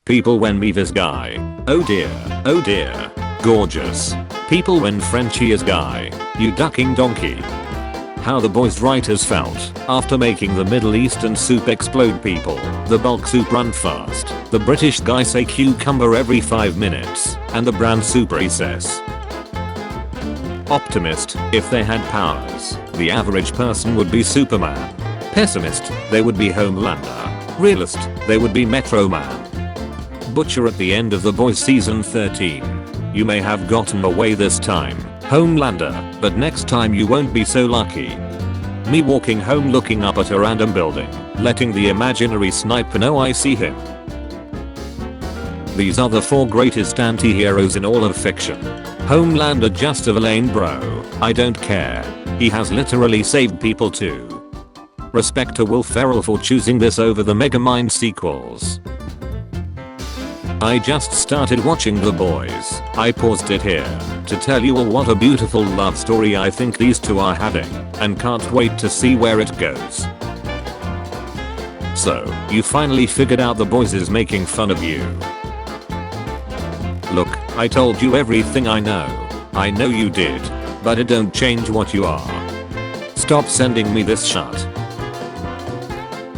People when me this guy. Oh dear, oh dear. Gorgeous. People when Frenchie is guy. You ducking donkey. How the boys writers felt after making the Middle Eastern soup explode people, the bulk soup run fast, the British guy say cucumber every 5 minutes, and the brand soup recess. Optimist, if they had powers, the average person would be Superman. Pessimist, they would be Homelander. Realist, they would be Metro Man. Butcher at the end of The Boys season 13. You may have gotten away this time, Homelander, but next time you won't be so lucky. Me walking home looking up at a random building, letting the imaginary sniper know I see him. These are the 4 greatest anti-heroes in all of fiction. Homelander just a villain bro, I don't care. He has literally saved people too. Respect to Will Ferrell for choosing this over the Megamind sequels. I just started watching The Boys. I paused it here to tell you all what a beautiful love story I think these two are having, and can't wait to see where it goes. So, you finally figured out The Boys is making fun of you. Look, I told you everything I know. I know you did, but it don't change what you are. Stop sending me this shit.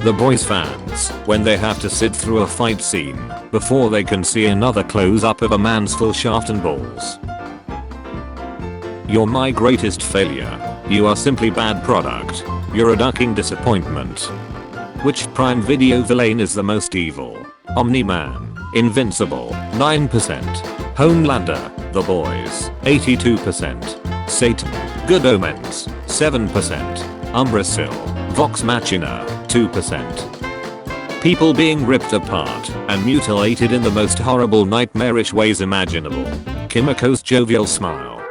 The Boys fans, when they have to sit through a fight scene before they can see another close-up of a man's full shaft and balls. You're my greatest failure. You are simply bad product. You're a ducking disappointment. Which Prime Video villain is the most evil? Omni-Man, Invincible, 9%. Homelander, The Boys, 82%. Satan, Good Omens, 7%. Umbrasyl, Vox Machina, 2%. People being ripped apart and mutilated in the most horrible nightmarish ways imaginable. Kimiko's jovial smile.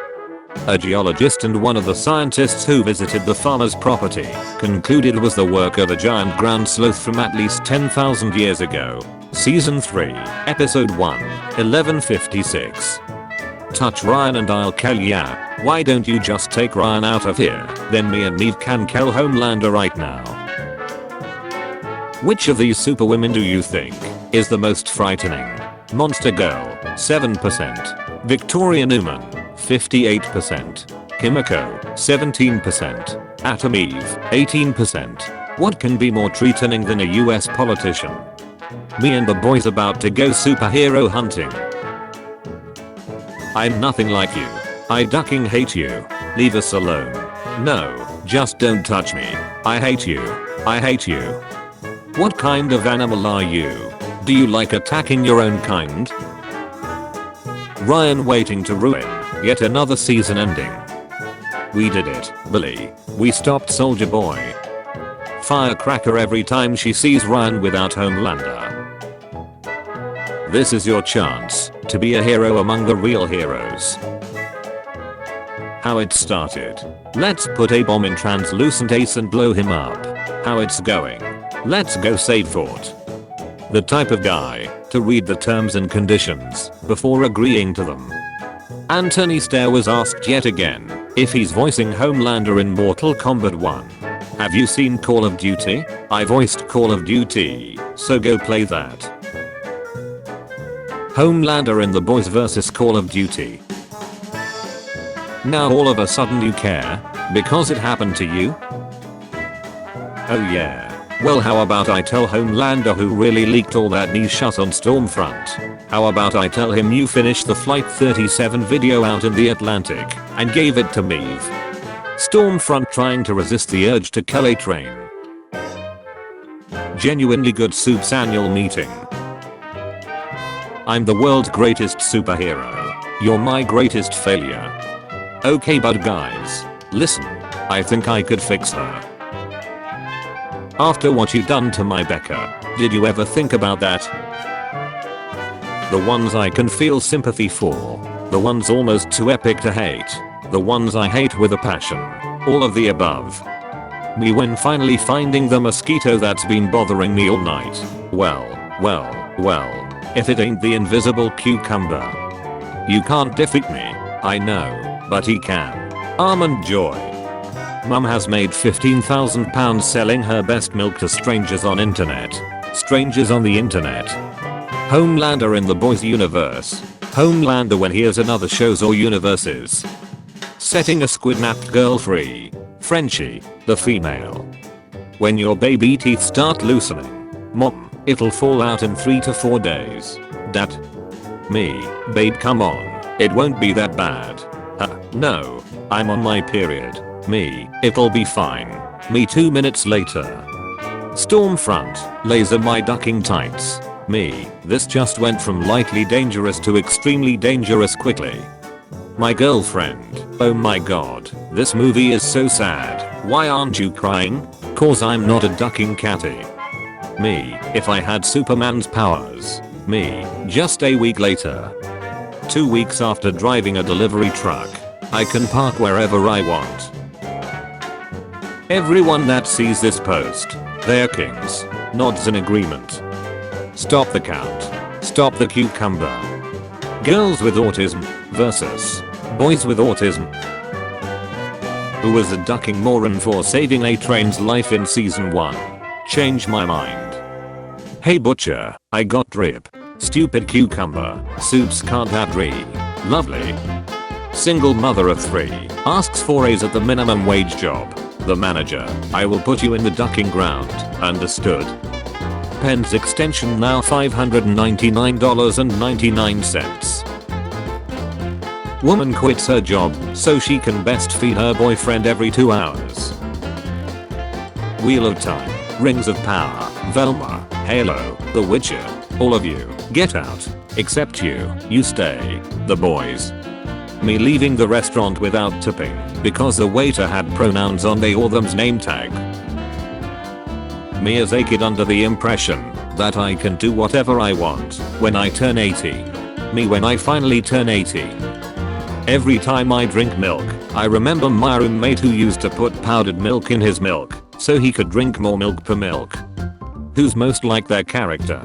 A geologist and one of the scientists who visited the farmer's property concluded was the work of a giant ground sloth from at least 10,000 years ago. Season 3, Episode 1, 1156. Touch Ryan and I'll kill ya. Why don't you just take Ryan out of here? Then me and Neve can kill Homelander right now. Which of these superwomen do you think is the most frightening? Monster Girl, 7%. Victoria Newman, 58%. Kimiko, 17%. Atom Eve, 18%. What can be more threatening than a US politician? Me and the boys about to go superhero hunting. I'm nothing like you. I ducking hate you. Leave us alone. No, just don't touch me. I hate you. I hate you. What kind of animal are you? Do you like attacking your own kind? Ryan waiting to ruin yet another season ending. We did it, Billy. We stopped Soldier Boy. Firecracker every time she sees Ryan without Homelander. This is your chance to be a hero among the real heroes. How it started. Let's put a bomb in translucent Ace and blow him up. How it's going. Let's go save Fort. The type of guy to read the terms and conditions before agreeing to them. Anthony Starr was asked yet again if he's voicing Homelander in Mortal Kombat 1. Have you seen Call of Duty? I voiced Call of Duty, so go play that. Homelander in The Boys vs Call of Duty. Now all of a sudden you care because it happened to you? Oh yeah. Well, how about I tell Homelander who really leaked all that knee shot on Stormfront? How about I tell him you finished the Flight 37 video out in the Atlantic and gave it to Maeve? Stormfront trying to resist the urge to kill a train. Genuinely good Soup's annual meeting. I'm the world's greatest superhero. You're my greatest failure. Okay but guys, listen, I think I could fix her. After what you done to my Becca, did you ever think about that? The ones I can feel sympathy for. The ones almost too epic to hate. The ones I hate with a passion. All of the above. Me when finally finding the mosquito that's been bothering me all night. Well, if it ain't the invisible cucumber. You can't defeat me, I know, but he can. Almond Joy. Mum has made £15,000 selling her best milk to strangers on internet. Strangers on the internet. Homelander in the boys universe. Homelander when he has another shows or universes. Setting a squid-napped girl free. Frenchie, the female. When your baby teeth start loosening. Mom, it'll fall out in 3 to 4 days. Dad. Me, babe come on, it won't be that bad. No, I'm on my period. Me, it'll be fine. Me 2 minutes later. Stormfront, laser my ducking tights. Me, this just went from lightly dangerous to extremely dangerous quickly. My girlfriend, oh my god, this movie is so sad. Why aren't you crying? Cause I'm not a ducking catty. Me, if I had Superman's powers. Me, just a week later. 2 weeks after driving a delivery truck. I can park wherever I want. Everyone that sees this post, they're kings. Nods in agreement. Stop the count. Stop the cucumber. Girls with autism versus boys with autism. Who was a ducking moron for saving a train's life in season 1? Change my mind. Hey butcher, I got drip. Stupid cucumber. Soups can't have re. Lovely. Single mother of 3 asks for raise at the minimum wage job. The manager, I will put you in the ducking ground. Understood. Pens extension now $599.99. Woman quits her job so she can best feed her boyfriend every 2 hours. Wheel of Time, Rings of Power, Velma, Halo, The Witcher. All of you, get out. Except you stay. The boys. Me leaving the restaurant without tipping because the waiter had pronouns on they or them's name tag. Me as a kid under the impression that I can do whatever I want when I turn 18. Me when I finally turn 18. Every time I drink milk, I remember my roommate who used to put powdered milk in his milk so he could drink more milk per milk. Who's most like their character?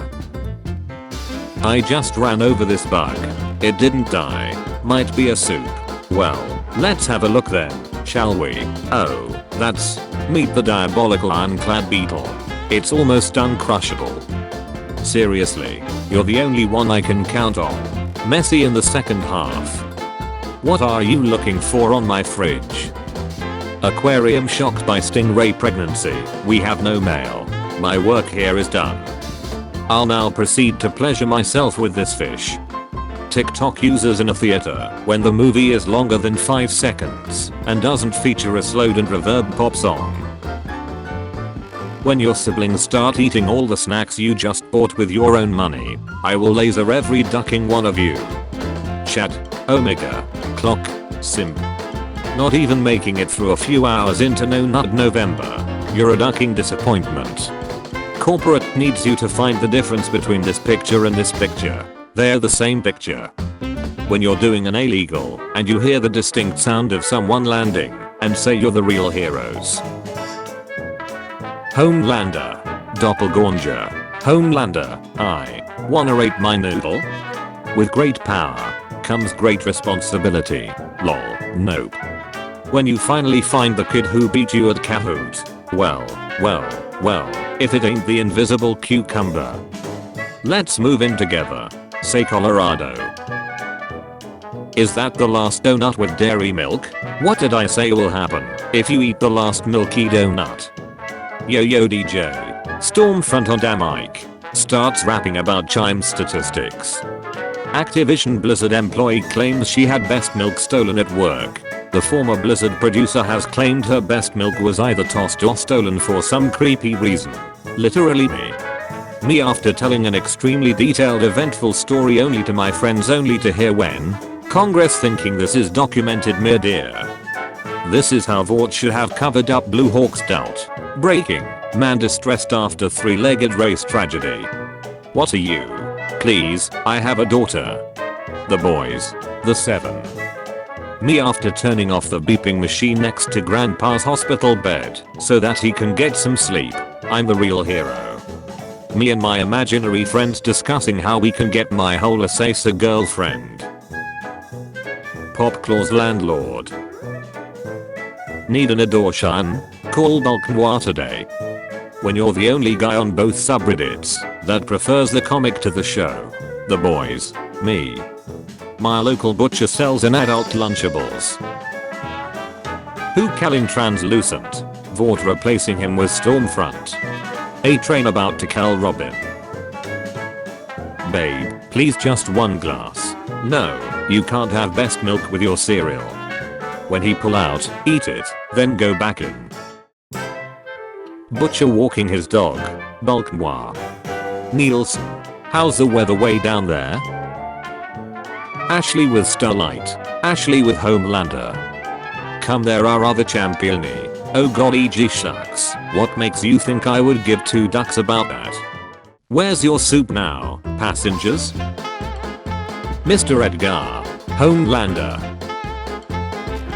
I just ran over this bug. It didn't die. Might be a soup. Well, let's have a look then, shall we? Oh, that's Meet the Diabolical Ironclad Beetle. It's almost uncrushable. Seriously, you're the only one I can count on. Messy in the second half. What are you looking for on my fridge? Aquarium shocked by stingray pregnancy. We have no mail. My work here is done. I'll now proceed to pleasure myself with this fish. TikTok users in a theater when the movie is longer than 5 seconds and doesn't feature a slowed and reverb pop song. When your siblings start eating all the snacks you just bought with your own money, I will laser every ducking one of you. Chat, Omega, Clock, Simp. Not even making it through a few hours into No Nut November. You're a ducking disappointment. Corporate needs you to find the difference between this picture and this picture. They're the same picture. When you're doing an illegal and you hear the distinct sound of someone landing and say you're the real heroes. Homelander. Doppelganger. Homelander, I wanna rate my noodle? With great power comes great responsibility. Lol, nope. When you finally find the kid who beat you at Kahoot, well, if it ain't the invisible cucumber. Let's move in together. Say Colorado. Is that the last donut with dairy milk? What did I say will happen if you eat the last milky donut? Yo DJ. Stormfront on Damike. Starts rapping about Chime statistics. Activision Blizzard employee claims she had best milk stolen at work. The former Blizzard producer has claimed her best milk was either tossed or stolen for some creepy reason. Literally me. Me after telling an extremely detailed eventful story only to my friends only to hear when Congress thinking this is documented mere dear. This is how Vought should have covered up Blue Hawk's doubt. Breaking. Man distressed after 3-legged race tragedy. What are you? Please, I have a daughter. The boys. The 7. Me after turning off the beeping machine next to grandpa's hospital bed so that he can get some sleep. I'm the real hero. Me and my imaginary friends discussing how we can get my whole Asasa girlfriend. Pop Claus landlord. Need an adorshan? Call Bulk Noir today. when you're the only guy on both subreddits that prefers the comic to the show. The boys. Me. My local butcher sells an adult Lunchables. Who calling translucent? Vought replacing him with Stormfront. A train about to kill Robin. Babe, please just one glass. No, you can't have best milk with your cereal. When he pull out, eat it, then go back in. Butcher walking his dog. Bulk moi. Niels. How's the weather way down there? Ashley with Starlight. Ashley with Homelander. Come there are other championi. Oh god EG shucks. What makes you think I would give two ducks about that? Where's your soup now, passengers? Mr. Edgar. Homelander.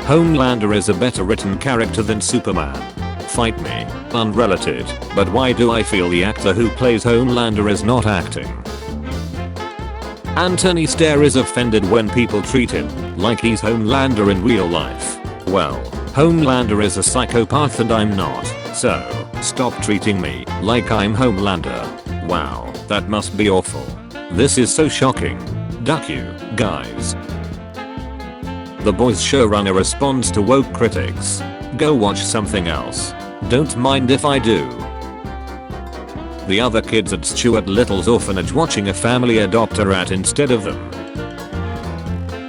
Homelander is a better written character than Superman. Fight me, unrelated, but why do I feel the actor who plays Homelander is not acting? Anthony Starr is offended when people treat him like he's Homelander in real life. Well, Homelander is a psychopath and I'm not, so stop treating me like I'm Homelander. Wow, that must be awful. This is so shocking. Duck you, guys. The Boys showrunner responds to woke critics. Go watch something else. Don't mind if I do. The other kids at Stuart Little's orphanage watching a family adopt a rat instead of them.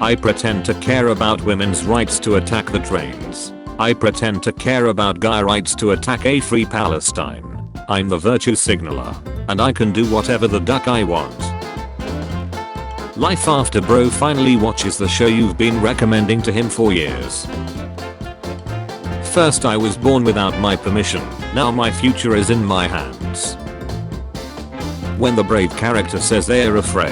I pretend to care about women's rights to attack the trains. I pretend to care about guy rights to attack a free Palestine. I'm the virtue signaler, and I can do whatever the duck I want. Life after bro finally watches the show you've been recommending to him for years. First I was born without my permission, now my future is in my hands. When the brave character says they're afraid.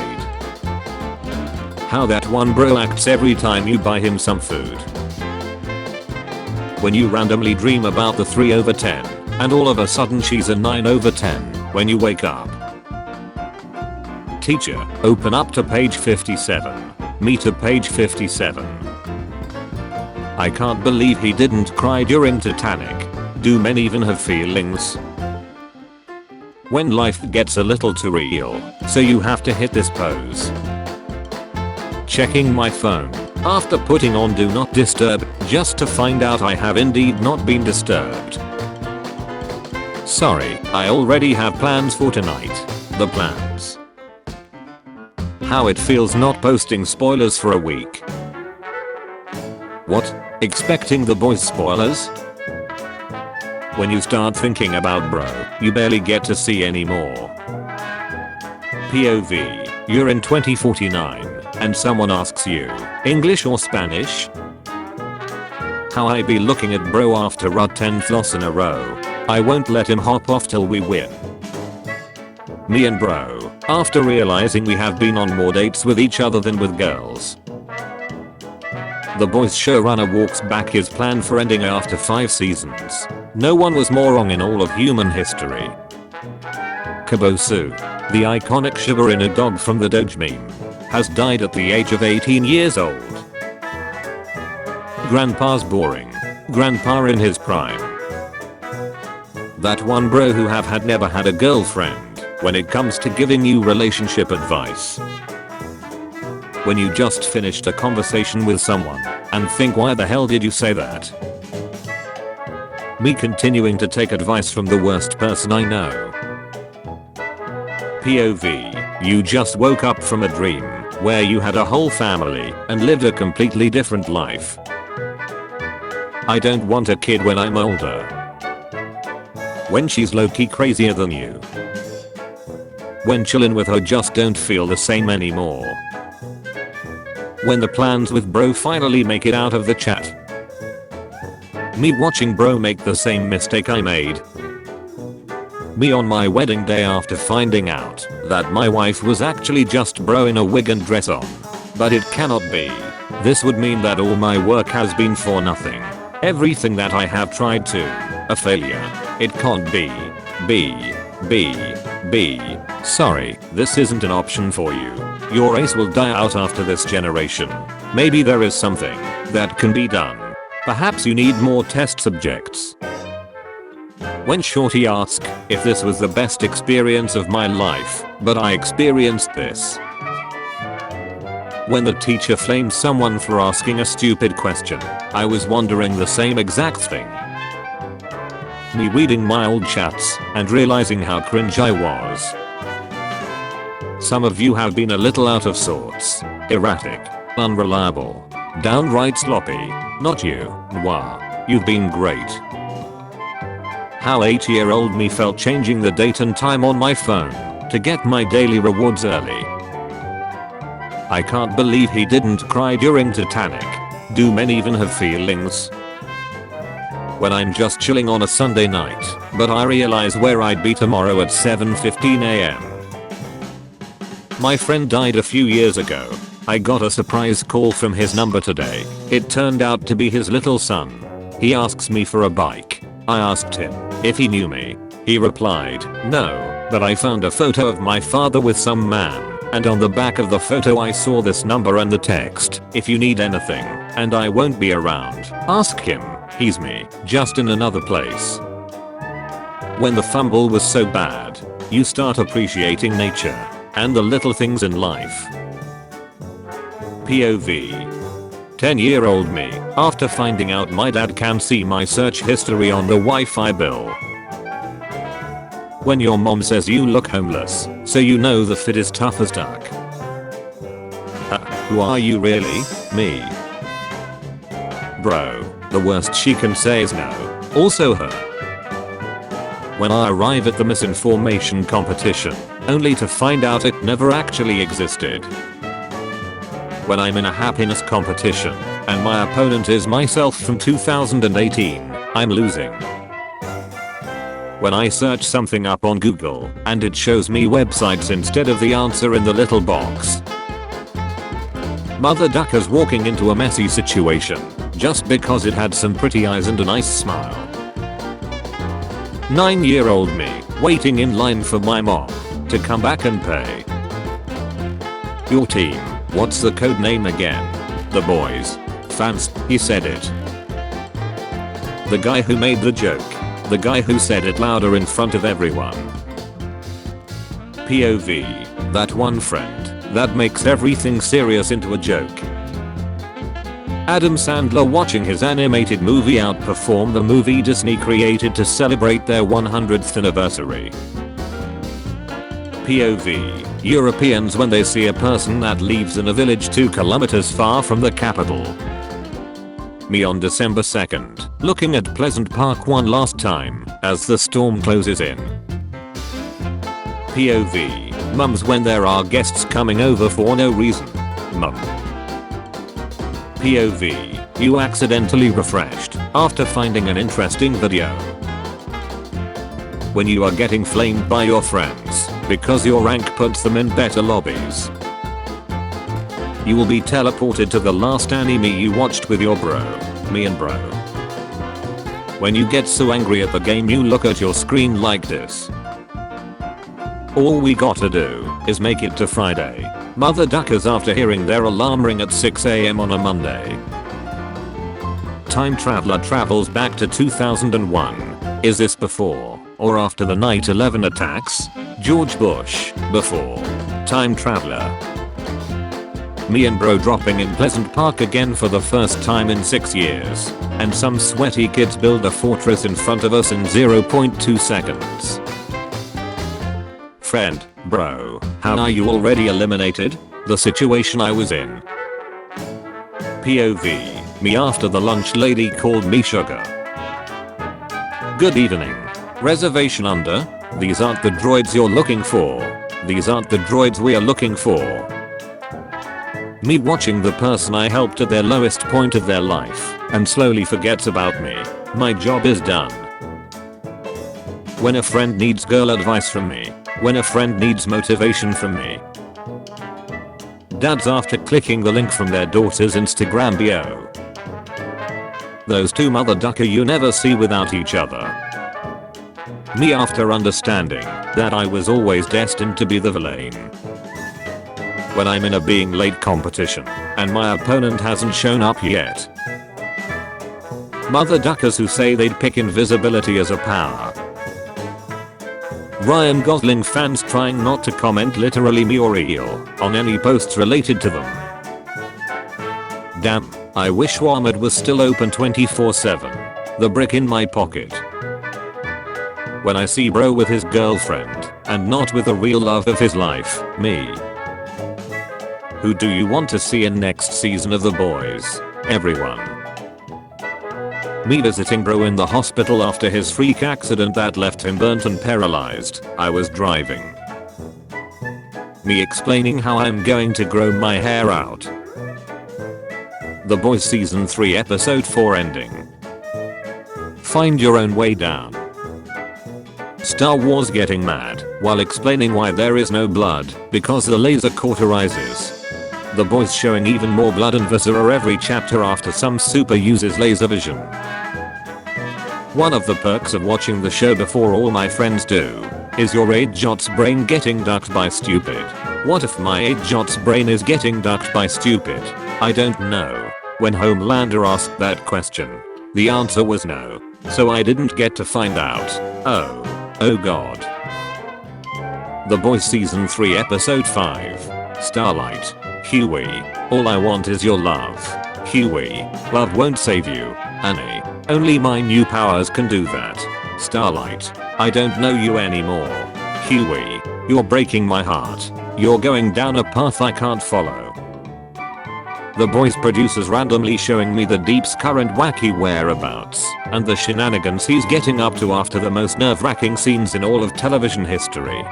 How that one bro acts every time you buy him some food. When you randomly dream about the 3/10, and all of a sudden she's a 9/10 when you wake up. Teacher, open up to page 57. Me to page 57. I can't believe he didn't cry during Titanic. Do men even have feelings? When life gets a little too real, so you have to hit this pose. Checking my phone after putting on do not disturb just to find out I have indeed not been disturbed. Sorry, I already have plans for tonight. The plans. How it feels not posting spoilers for a week. What? Expecting the Boys spoilers? When you start thinking about bro, you barely get to see anymore. POV, you're in 2049, and someone asks you, English or Spanish? How I be looking at bro after rut 10 floss in a row. I won't let him hop off till we win. Me and bro, after realizing we have been on more dates with each other than with girls. The Boys showrunner walks back his plan for ending after 5 seasons. No one was more wrong in all of human history. Kabosu, the iconic shiver in a dog from the Doge meme, has died at the age of 18 years old. Grandpa's boring. Grandpa in his prime. That one bro who have had never had a girlfriend when it comes to giving you relationship advice. When you just finished a conversation with someone and think why the hell did you say that? Me continuing to take advice from the worst person I know. POV, you just woke up from a dream where you had a whole family and lived a completely different life. I don't want a kid when I'm older. When she's low-key crazier than you. When chillin' with her just don't feel the same anymore. When the plans with bro finally make it out of the chat. Me watching bro make the same mistake I made. Me on my wedding day after finding out that my wife was actually just bro in a wig and dress on. But it cannot be. This would mean that all my work has been for nothing. Everything that I have tried to, a failure. It can't be. Sorry, this isn't an option for you. Your race will die out after this generation. Maybe there is something that can be done. Perhaps you need more test subjects. When shorty asked if this was the best experience of my life, but I experienced this. When the teacher flamed someone for asking a stupid question, I was wondering the same exact thing. Me reading my old chats and realizing how cringe I was. Some of you have been a little out of sorts, erratic, unreliable, downright sloppy. Not you, Noir. You've been great. How 8-year-old me felt changing the date and time on my phone to get my daily rewards early. I can't believe he didn't cry during Titanic. Do men even have feelings? When I'm just chilling on a Sunday night, but I realize where I'd be tomorrow at 7:15 am. My friend died a few years ago. I got a surprise call from his number today. It turned out to be his little son. He asks me for a bike. I asked him if he knew me. He replied, no, but I found a photo of my father with some man, and on the back of the photo I saw this number and the text, if you need anything, and I won't be around, ask him. He's me, just in another place. When the fumble was so bad, you start appreciating nature and the little things in life. POV. 10-year-old me, after finding out my dad can see my search history on the Wi-Fi bill. When your mom says you look homeless, so you know the fit is tough as duck. Who are you really? Me. Bro, the worst she can say is no. Also her. When I arrive at the misinformation competition, only to find out it never actually existed. When I'm in a happiness competition, and my opponent is myself from 2018, I'm losing. When I search something up on Google, and it shows me websites instead of the answer in the little box. Mother duckers walking into a messy situation, just because it had some pretty eyes and a nice smile. 9-year-old me, waiting in line for my mom to come back and pay. Your team, what's the code name again? The boys. Fans, he said it. The guy who made the joke. The guy who said it louder in front of everyone. POV. That one friend that makes everything serious into a joke. Adam Sandler watching his animated movie outperform the movie Disney created to celebrate their 100th anniversary. POV. Europeans when they see a person that lives in a village 2 kilometers far from the capital. Me on December 2nd, looking at Pleasant Park one last time as the storm closes in. POV. Mums when there are guests coming over for no reason. Mum. POV. You accidentally refreshed after finding an interesting video. When you are getting flamed by your friends because your rank puts them in better lobbies. You will be teleported to the last anime you watched with your bro. Me and bro. When you get so angry at the game you look at your screen like this. All we gotta do is make it to Friday. Mother duckers after hearing their alarm ring at 6 am on a Monday. Time traveler travels back to 2001. Is this before or after the 9/11 attacks? George Bush. Before. Time traveler. Me and bro dropping in Pleasant Park again for the first time in 6 years. And some sweaty kids build a fortress in front of us in 0.2 seconds. Friend, bro, how are you already eliminated? The situation I was in. POV. Me after the lunch lady called me sugar. Good evening. Reservation under. These aren't the droids you're looking for. These aren't the droids we are looking for. Me watching the person I helped at their lowest point of their life and slowly forgets about me. My job is done. When a friend needs girl advice from me. When a friend needs motivation from me. Dads after clicking the link from their daughter's Instagram bio. Those two mother ducker you never see without each other. Me after understanding that I was always destined to be the villain. When I'm in a being late competition and my opponent hasn't shown up yet. Mother duckers who say they'd pick invisibility as a power. Ryan Gosling fans trying not to comment literally me or real on any posts related to them. Damn, I wish Walmart was still open 24/7. The brick in my pocket. When I see bro with his girlfriend and not with the real love of his life, me. Who do you want to see in next season of The Boys? Everyone. Me visiting bro in the hospital after his freak accident that left him burnt and paralyzed. I was driving. Me explaining how I'm going to grow my hair out. The Boys season 3 episode 4 ending. Find your own way down. Star Wars getting mad while explaining why there is no blood because the laser cauterizes. The Boys showing even more blood and viscera every chapter after some super uses laser vision. One of the perks of watching the show before all my friends do is your 8-Jot's brain getting ducked by stupid. What if my 8-Jot's brain is getting ducked by stupid? I don't know. When Homelander asked that question, the answer was no. So I didn't get to find out. Oh god. The Boys season 3 episode 5. Starlight. Huey. All I want is your love. Huey. Love won't save you, Annie. Only my new powers can do that. Starlight. I don't know you anymore. Huey. You're breaking my heart. You're going down a path I can't follow. The Boys producers randomly showing me the Deep's current wacky whereabouts and the shenanigans he's getting up to after the most nerve-wracking scenes in all of television history.